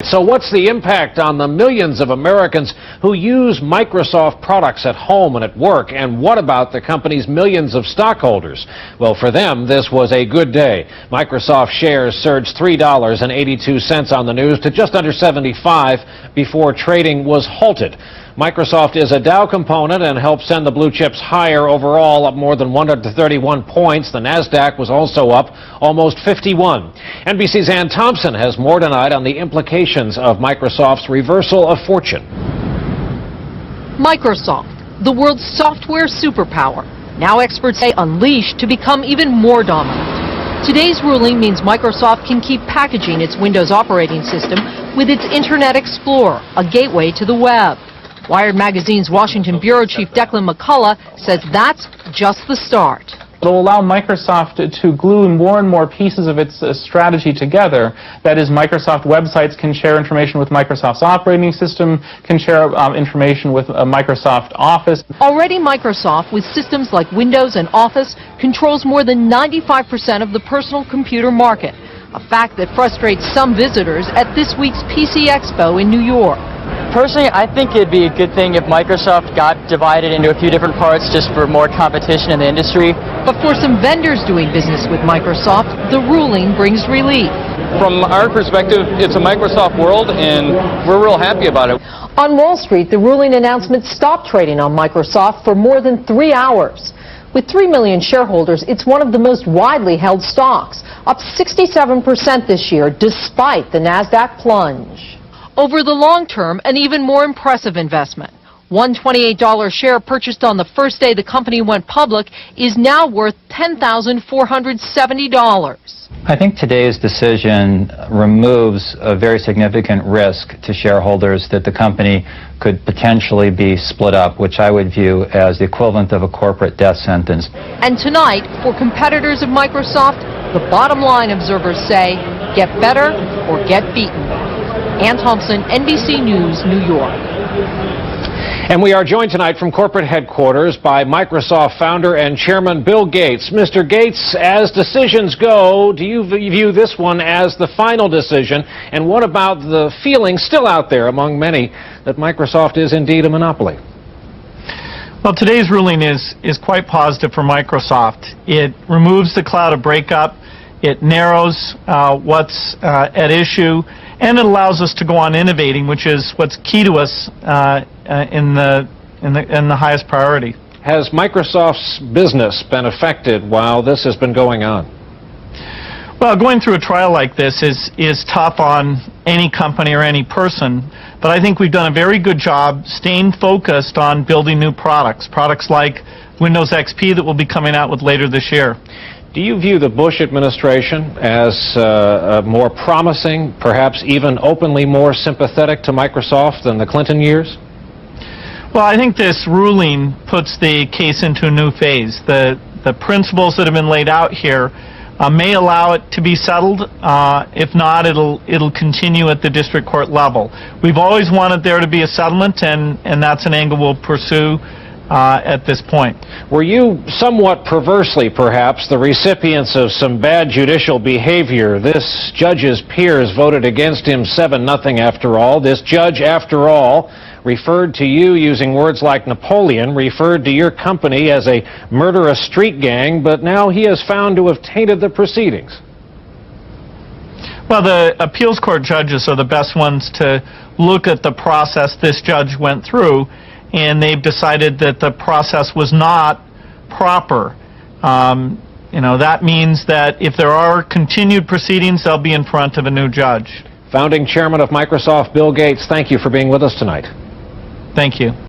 So what's the impact on the millions of Americans who use Microsoft products at home and at work? And what about the company's millions of stockholders? Well, for them, this was a good day. Microsoft shares surged $3.82 on the news to just under 75 before trading was halted. Microsoft is a Dow component and helped send the blue chips higher overall, up more than 131 points. The NASDAQ was also up almost 51. NBC's Ann Thompson has more tonight on the implications of Microsoft's reversal of fortune. Microsoft, the world's software superpower, now experts say unleashed to become even more dominant. Today's ruling means Microsoft can keep packaging its Windows operating system with its Internet Explorer, a gateway to the web. Wired Magazine's Washington bureau chief Declan McCullough says that's just the start. It will allow Microsoft to glue more and more pieces of its strategy together. That is, Microsoft websites can share information with Microsoft's operating system, can share information with Microsoft Office. Already Microsoft, with systems like Windows and Office, controls more than 95% of the personal computer market, a fact that frustrates some visitors at this week's PC Expo in New York. Personally, I think it'd be a good thing if Microsoft got divided into a few different parts just for more competition in the industry. But for some vendors doing business with Microsoft, the ruling brings relief. From our perspective, it's a Microsoft world, and we're real happy about it. On Wall Street, the ruling announcement stopped trading on Microsoft for more than 3 hours. With 3 million shareholders, it's one of the most widely held stocks, up 67% this year, despite the NASDAQ plunge. Over the long term, an even more impressive investment. One $28 share purchased on the first day the company went public is now worth $10,470. I think today's decision removes a very significant risk to shareholders that the company could potentially be split up, which I would view as the equivalent of a corporate death sentence. And tonight, for competitors of Microsoft, the bottom line, observers say, get better or get beaten. Ann Thompson, NBC News, New York. And we are joined tonight from corporate headquarters by Microsoft founder and chairman Bill Gates. Mr. Gates, as decisions go, do you view this one as the final decision? And what about the feeling still out there among many that Microsoft is indeed a monopoly? Well, today's ruling is quite positive for Microsoft. It removes the cloud of breakup. It narrows what's at issue, and it allows us to go on innovating, which is what's key to us in the highest priority. Has Microsoft's business been affected while this has been going on? Well, going through a trial like this is tough on any company or any person, but I think we've done a very good job staying focused on building new products like Windows XP that we'll be coming out with later this year. Do you view the Bush administration as more promising, perhaps even openly more sympathetic to Microsoft than the Clinton years? Well, I think this ruling puts the case into a new phase. The principles that have been laid out here may allow it to be settled. If not, it'll continue at the district court level. We've always wanted there to be a settlement, and that's an angle we'll pursue at this point. Were you somewhat perversely, perhaps, the recipients of some bad judicial behavior? This judge's peers voted against him 7-0 after all. This judge, after all, referred to you using words like Napoleon, referred to your company as a murderous street gang, but now he is found to have tainted the proceedings. Well, the appeals court judges are the best ones to look at the process this judge went through, and they've decided that the process was not proper. That means that if there are continued proceedings, they'll be in front of a new judge. Founding chairman of Microsoft, Bill Gates, thank you for being with us tonight. Thank you.